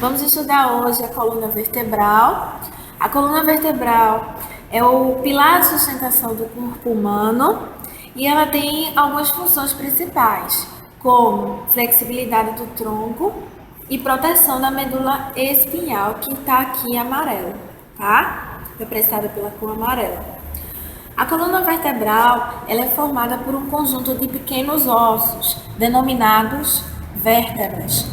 Vamos estudar hoje a coluna vertebral. A coluna vertebral é o pilar de sustentação do corpo humano e ela tem algumas funções principais, como flexibilidade do tronco e proteção da medula espinhal, que está aqui amarelo, tá? Representada pela cor amarela. A coluna vertebral ela é formada por um conjunto de pequenos ossos, denominados vértebras.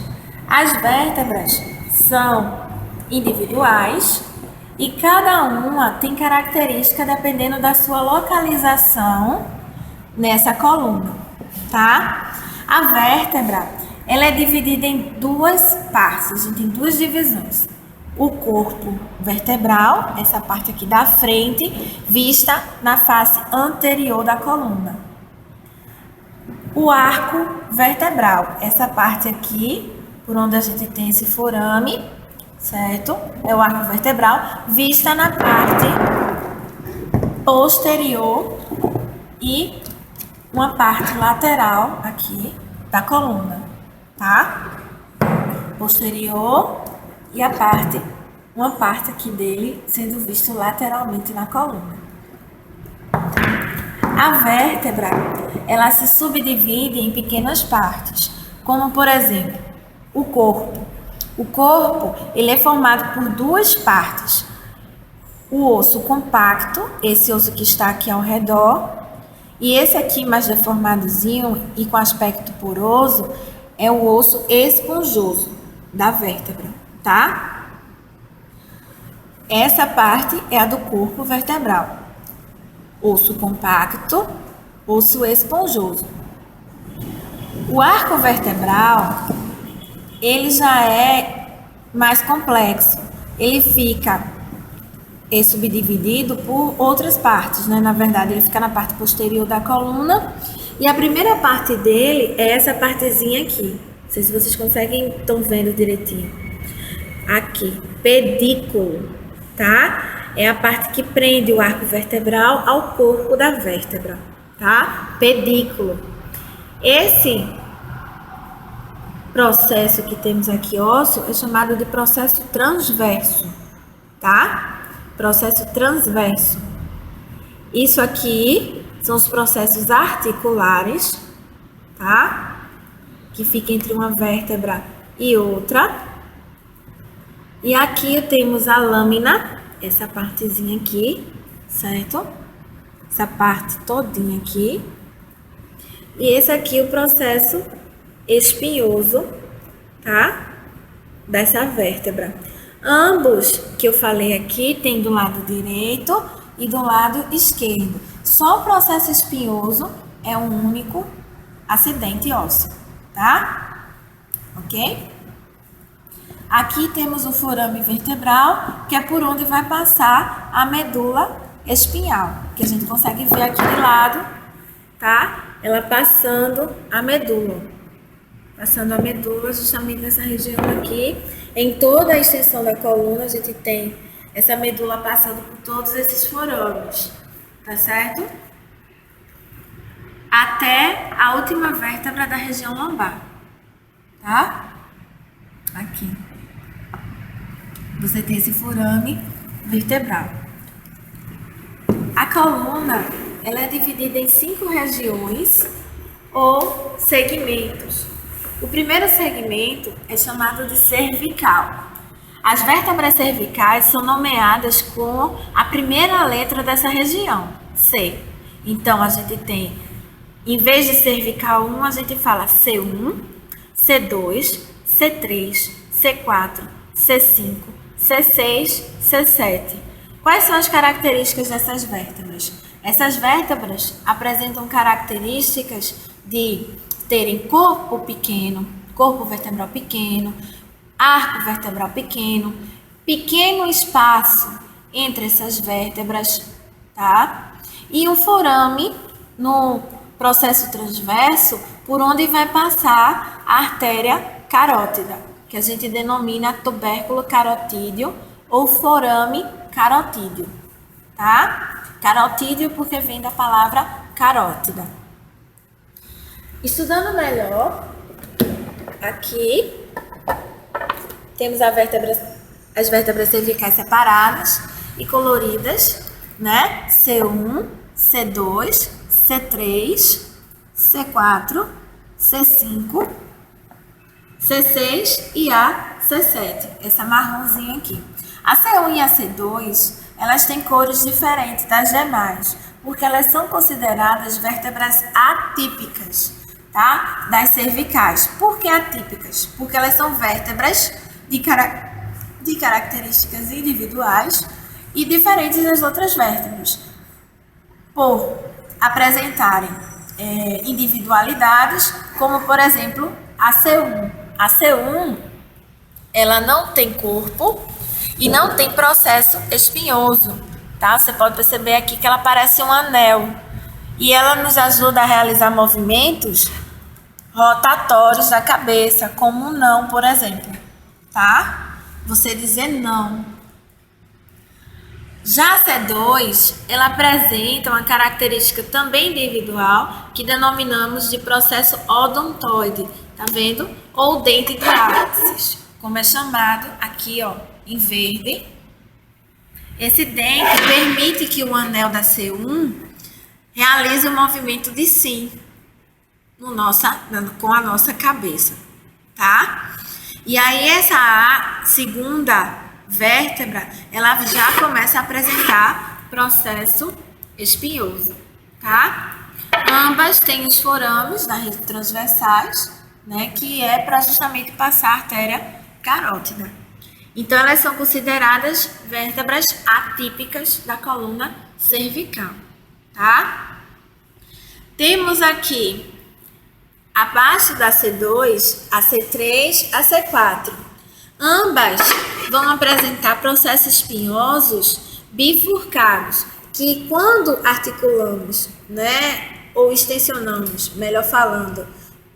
As vértebras são individuais e cada uma tem característica dependendo da sua localização nessa coluna, tá? A vértebra, ela é dividida em duas partes, a gente tem duas divisões. O corpo vertebral, essa parte aqui da frente, vista na face anterior da coluna. O arco vertebral, essa parte aqui, por onde a gente tem esse forame, certo? É o arco vertebral, vista na parte posterior e uma parte lateral aqui da coluna, tá? Posterior e uma parte aqui dele sendo visto lateralmente na coluna. A vértebra, ela se subdivide em pequenas partes, como por exemplo, o corpo. O corpo, ele é formado por duas partes. O osso compacto, esse osso que está aqui ao redor, e esse aqui mais deformadozinho e com aspecto poroso, é o osso esponjoso da vértebra, tá? Essa parte é a do corpo vertebral. Osso compacto, osso esponjoso. O arco vertebral, ele já é mais complexo. Ele fica subdividido por outras partes, né? Na verdade, ele fica na parte posterior da coluna. E a primeira parte dele é essa partezinha aqui. Não sei se vocês estão vendo direitinho. Aqui, pedículo, tá? É a parte que prende o arco vertebral ao corpo da vértebra, tá? Pedículo. Esse processo que temos aqui ósseo é chamado de processo transverso, tá? Processo transverso. Isso aqui são os processos articulares, tá? Que fica entre uma vértebra e outra. E aqui temos a lâmina, essa partezinha aqui, certo? Essa parte todinha aqui. E esse aqui é o processo espinhoso, tá? Dessa vértebra. Ambos que eu falei aqui tem do lado direito e do lado esquerdo. Só o processo espinhoso é um único acidente ósseo, tá? Ok? Aqui temos o forame vertebral, que é por onde vai passar a medula espinhal, que a gente consegue ver aqui de lado, tá? Ela passando a medula. Passando a medula justamente nessa região aqui. Em toda a extensão da coluna, a gente tem essa medula passando por todos esses forames, tá certo? Até a última vértebra da região lombar, tá? Aqui. Você tem esse forame vertebral. A coluna, ela é dividida em 5 regiões ou segmentos. O primeiro segmento é chamado de cervical. As vértebras cervicais são nomeadas com a primeira letra dessa região, C. Então, a gente tem, em vez de cervical 1, a gente fala C1, C2, C3, C4, C5, C6, C7. Quais são as características dessas vértebras? Essas vértebras apresentam características de terem corpo pequeno, corpo vertebral pequeno, arco vertebral pequeno, pequeno espaço entre essas vértebras, tá? E um forame no processo transverso por onde vai passar a artéria carótida, que a gente denomina tubérculo carotídeo ou forame carotídeo, tá? Carotídeo porque vem da palavra carótida. Estudando melhor, aqui temos as vértebras cervicais separadas e coloridas, né? C1, C2, C3, C4, C5, C6 e a C7, essa marronzinha aqui. A C1 e a C2, elas têm cores diferentes das demais, porque elas são consideradas vértebras atípicas, tá? Das cervicais. Por que atípicas? Porque elas são vértebras de características individuais e diferentes das outras vértebras, por apresentarem individualidades, como por exemplo a C1. A C1, ela não tem corpo e não tem processo espinhoso, tá? Você pode perceber aqui que ela parece um anel e ela nos ajuda a realizar movimentos rotatórios da cabeça, como um não, por exemplo, tá? Você dizer não. Já a C2, ela apresenta uma característica também individual que denominamos de processo odontoide, tá vendo? Ou dente de ápice, como é chamado aqui, ó, em verde. Esse dente permite que o anel da C1 realize o movimento de sim com a nossa cabeça, tá? E aí essa segunda vértebra, ela já começa a apresentar processo espinhoso, tá? Ambas têm os forames na rede transversais, né, que é para justamente passar a artéria carótida. Então, elas são consideradas vértebras atípicas da coluna cervical, tá? Temos aqui, abaixo da C2, a C3, a C4. Ambas vão apresentar processos espinhosos bifurcados, que quando articulamos, né, ou extensionamos, melhor falando,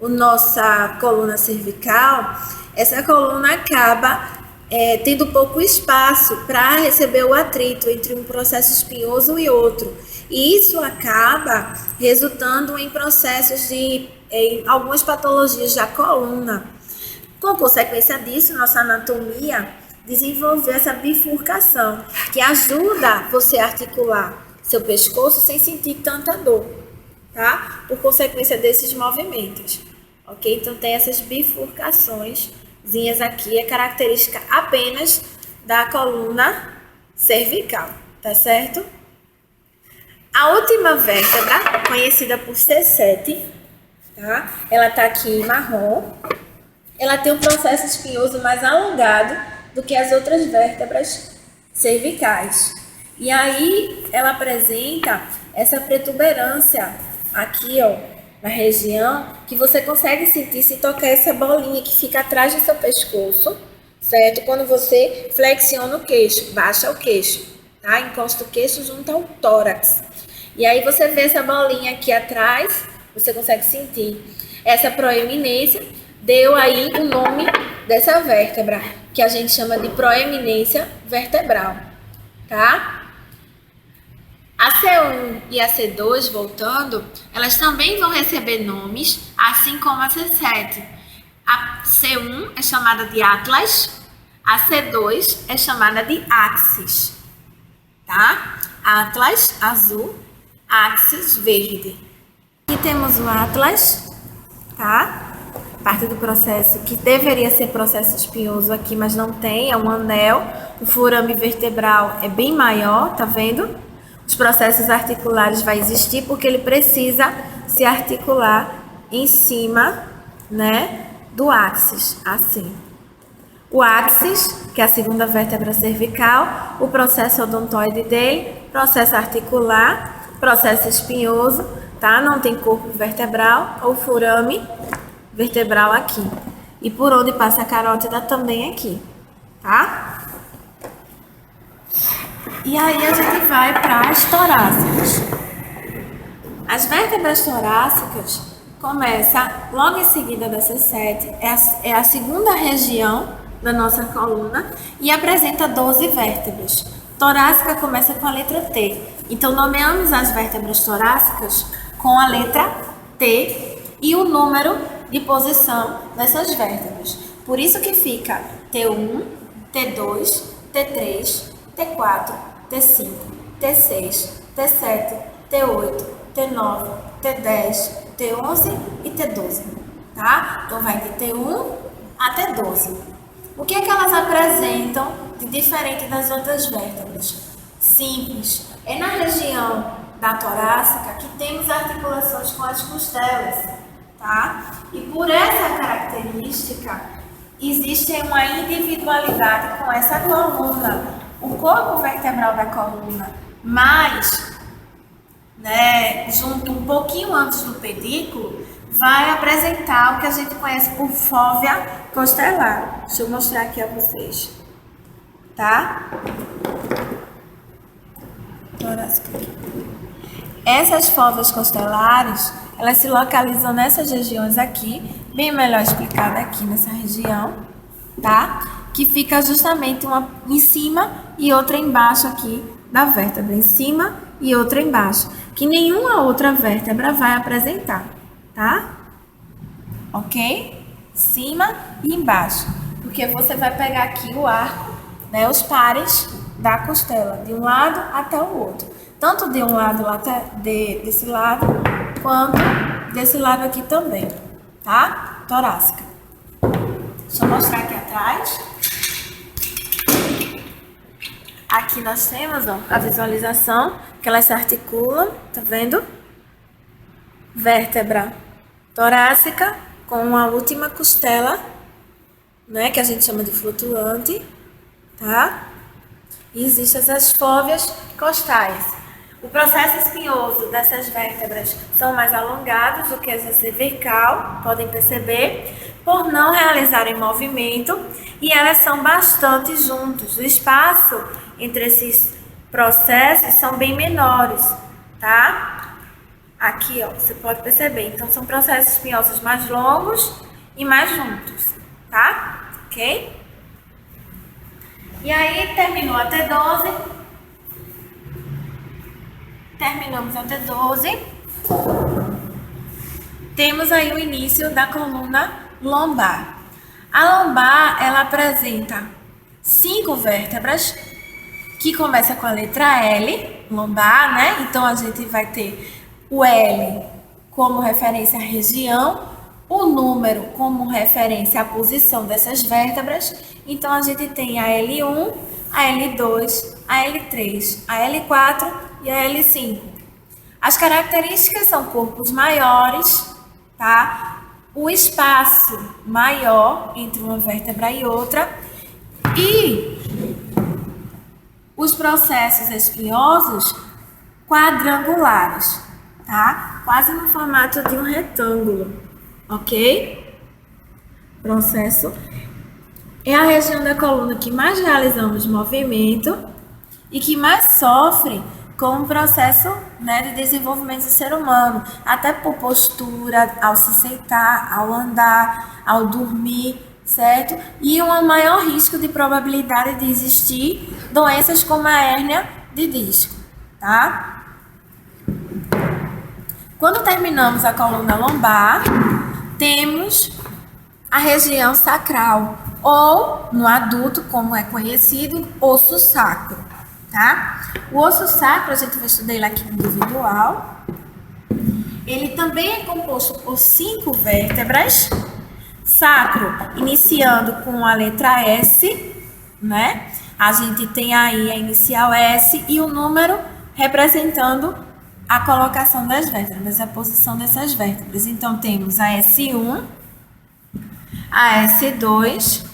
nossa coluna cervical, essa coluna acaba tendo pouco espaço para receber o atrito entre um processo espinhoso e outro. E isso acaba resultando em processos em algumas patologias da coluna. Com consequência disso, nossa anatomia desenvolveu essa bifurcação, que ajuda você a articular seu pescoço sem sentir tanta dor, tá? Por consequência desses movimentos, ok? Então, tem essas bifurcações aqui, é característica apenas da coluna cervical, tá certo? A última vértebra, conhecida por C7, tá? Ela tá aqui em marrom. Ela tem um processo espinhoso mais alongado do que as outras vértebras cervicais. E aí, ela apresenta essa protuberância aqui, ó, na região, que você consegue sentir se tocar essa bolinha que fica atrás do seu pescoço, certo? Quando você flexiona o queixo, baixa o queixo, tá? Encosta o queixo junto ao tórax. E aí você vê essa bolinha aqui atrás, você consegue sentir essa proeminência deu aí o nome dessa vértebra, que a gente chama de proeminência vertebral, tá? A C1 e a C2, voltando, elas também vão receber nomes, assim como a C7. A C1 é chamada de Atlas, a C2 é chamada de Axis, tá? Atlas, azul, Axis, verde. Aqui temos o Atlas, tá? Parte do processo que deveria ser processo espinhoso aqui, mas não tem, é um anel. O forame vertebral é bem maior, tá vendo? Os processos articulares vai existir porque ele precisa se articular em cima, né, do axis, assim. O axis, que é a segunda vértebra cervical, o processo odontoide dele, processo articular, processo espinhoso, tá? Não tem corpo vertebral, ou forame vertebral aqui. E por onde passa a carótida também aqui, tá? E aí a gente vai para as torácicas. As vértebras torácicas começa logo em seguida da C7, é a segunda região da nossa coluna e apresenta 12 vértebras. Torácica começa com a letra T. Então nomeamos as vértebras torácicas com a letra T e o número de posição dessas vértebras. Por isso que fica T1, T2, T3, T4, T5, T6, T7, T8, T9, T10, T11 e T12, tá? Então vai de T1 a T12. O que é que elas apresentam de diferente das outras vértebras? Simples. É na região da torácica que temos articulações com as costelas, tá? E por essa característica, existe uma individualidade com essa coluna. O corpo vertebral da coluna mais, né, junto um pouquinho antes do pedículo, vai apresentar o que a gente conhece por fóvea costelar. Deixa eu mostrar aqui a vocês, tá? Essas fóveas costelares, elas se localizam nessas regiões aqui, bem melhor explicada aqui nessa região, tá? Que fica justamente uma em cima e outra embaixo aqui da vértebra, em cima e outra embaixo, que nenhuma outra vértebra vai apresentar, tá? Ok? Cima e embaixo, porque você vai pegar aqui o arco, né, os pares da costela, de um lado até o outro, tanto de um lado até desse lado, quanto desse lado aqui também, tá? Torácica. Deixa eu mostrar aqui atrás. Aqui nós temos, ó, a visualização, que elas se articulam, tá vendo? Vértebra torácica com a última costela, né, que a gente chama de flutuante, tá? E existem as fóveas costais. O processo espinhoso dessas vértebras são mais alongados do que essa cervical, podem perceber, por não realizarem movimento, e elas são bastante juntos. O espaço entre esses processos são bem menores, tá? Aqui, ó, você pode perceber. Então, são processos espinhosos mais longos e mais juntos, tá? Ok? E aí, terminou a T12. Terminamos a T12. Temos aí o início da coluna lombar. A lombar, ela apresenta 5 vértebras, que começa com a letra L, lombar, né? Então, a gente vai ter o L como referência à região, o número como referência à posição dessas vértebras. Então, a gente tem a L1, a L2, a L3, a L4 e a L5. As características são corpos maiores, tá? O espaço maior entre uma vértebra e outra e os processos espinhosos quadrangulares, tá? Quase no formato de um retângulo, ok? Processo é a região da coluna que mais realizamos movimento e que mais sofre como processo, né, de desenvolvimento do ser humano, até por postura, ao se sentar, ao andar, ao dormir, certo? E um maior risco de probabilidade de existir doenças como a hérnia de disco, tá? Quando terminamos a coluna lombar, temos a região sacral, ou no adulto, como é conhecido, osso sacro, tá? O osso sacro, a gente vai estudar ele aqui individual. Ele também é composto por 5 vértebras. Sacro, iniciando com a letra S, né? A gente tem aí a inicial S e o número representando a colocação das vértebras, a posição dessas vértebras. Então, temos a S1, a S2,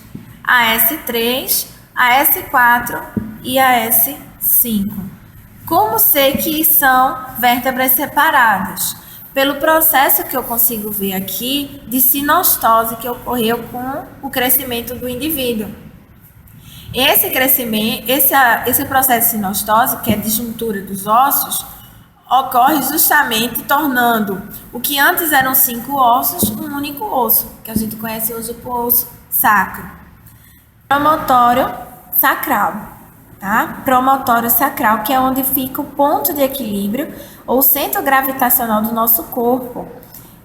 a S3, a S4 e a S5. Como sei que são vértebras separadas? Pelo processo que eu consigo ver aqui de sinostose que ocorreu com o crescimento do indivíduo. Esse crescimento, esse processo de sinostose, que é a disjuntura dos ossos, ocorre justamente tornando o que antes eram 5 ossos um único osso, que a gente conhece hoje por osso sacro. Promontório sacral, tá? Promontório sacral, que é onde fica o ponto de equilíbrio ou centro gravitacional do nosso corpo.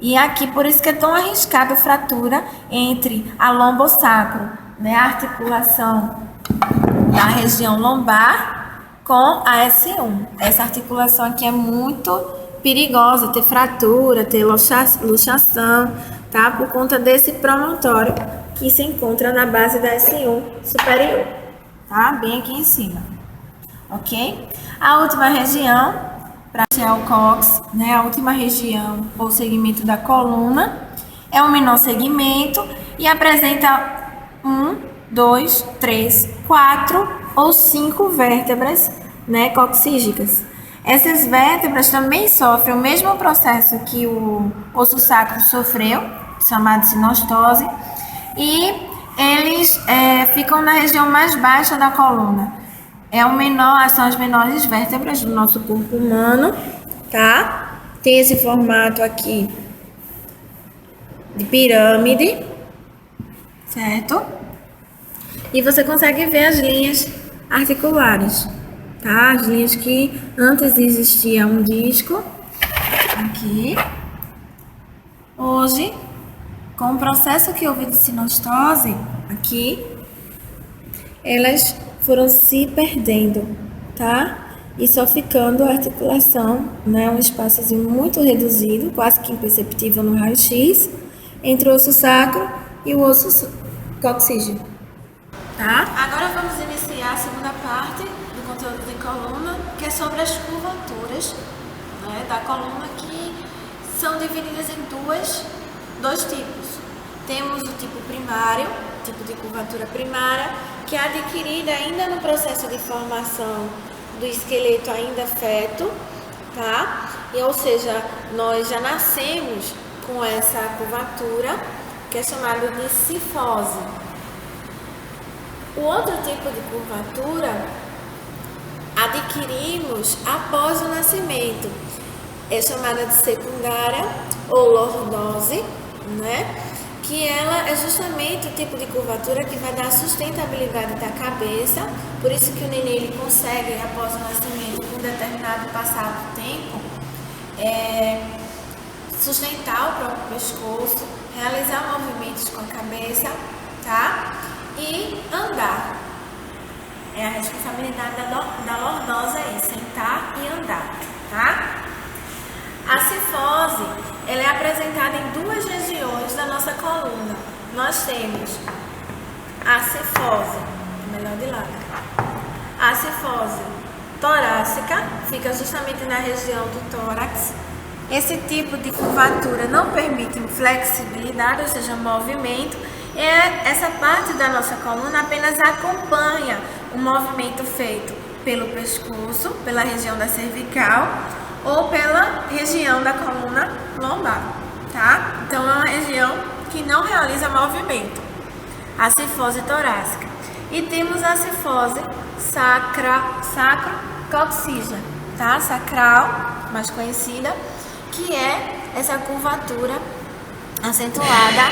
E aqui, por isso que é tão arriscado a fratura entre a lombosacro, né? A articulação da região lombar com a S1. Essa articulação aqui é muito perigosa, ter fratura, ter luxação, tá? Por conta desse promontório que se encontra na base da S1 superior, tá? Bem aqui em cima, ok? A última região, para o cóccix, né? A última região ou segmento da coluna é o menor segmento e apresenta 1, 2, 3, 4 ou 5 vértebras, né, coccígicas. Essas vértebras também sofrem o mesmo processo que o osso sacro sofreu, chamado sinostose, e eles ficam na região mais baixa da coluna. São as menores vértebras do nosso corpo humano, tá? Tem esse formato aqui de pirâmide, certo? E você consegue ver as linhas articulares, tá? As linhas que antes existia um disco aqui. Hoje, com o processo que houve de sinostose aqui, elas foram se perdendo, tá? E só ficando a articulação, né? Um espaçozinho muito reduzido, quase que imperceptível no raio-x, entre o osso sacro e o osso coccígeo. Tá? Agora vamos iniciar a segunda parte do conteúdo de coluna, que é sobre as curvaturas, né, da coluna, que são divididas em dois tipos. Temos o tipo primário, tipo de curvatura primária, que é adquirida ainda no processo de formação do esqueleto ainda feto, tá? Ou seja, nós já nascemos com essa curvatura, que é chamada de cifose. O outro tipo de curvatura adquirimos após o nascimento. É chamada de secundária ou lordose, né? Que ela é justamente o tipo de curvatura que vai dar a sustentabilidade da cabeça. Por isso que o neném ele consegue, após o nascimento, com um determinado passado tempo, sustentar o próprio pescoço, realizar movimentos com a cabeça, tá? E andar. É a responsabilidade da lordose aí, sentar e andar, tá? A cifose, ela é apresentada em 2 regiões da nossa coluna. Nós temos a cifose, melhor de lado. A cifose torácica, fica justamente na região do tórax. Esse tipo de curvatura não permite flexibilidade, ou seja, movimento. Essa parte da nossa coluna apenas acompanha o movimento feito pelo pescoço, pela região da cervical ou pela região da coluna lombar, tá? Então é uma região que não realiza movimento, a cifose torácica. E temos a cifose sacro-coccígea, tá? Sacral, mais conhecida, que é essa curvatura acentuada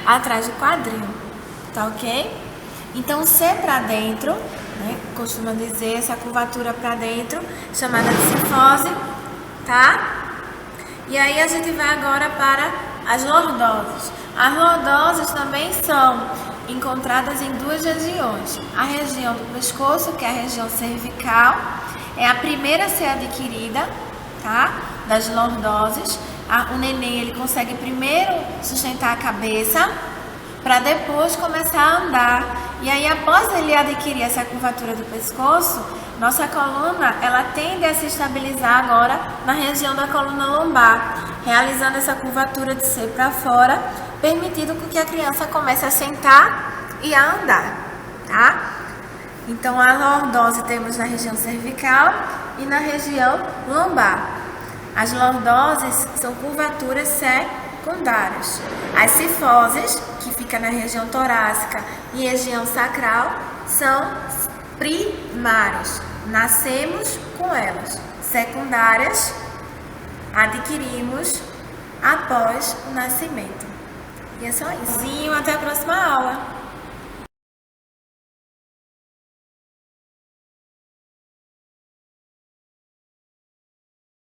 atrás do quadril, tá ok? Então, C para dentro, né? Costuma dizer essa curvatura para dentro, chamada de cifose, tá? E aí a gente vai agora para as lordoses. As lordoses também são encontradas em duas regiões. A região do pescoço, que é a região cervical, é a primeira a ser adquirida, tá? Das lordoses. O neném ele consegue primeiro sustentar a cabeça para depois começar a andar. E aí, após ele adquirir essa curvatura do pescoço, nossa coluna ela tende a se estabilizar agora na região da coluna lombar, realizando essa curvatura de C para fora, permitindo que a criança comece a sentar e a andar, tá? Então, a lordose temos na região cervical e na região lombar. As lordoses são curvaturas secundárias. As cifoses, que fica na região torácica e região sacral, são primárias. Nascemos com elas. Secundárias, adquirimos após o nascimento. E é só isso. Até a próxima aula.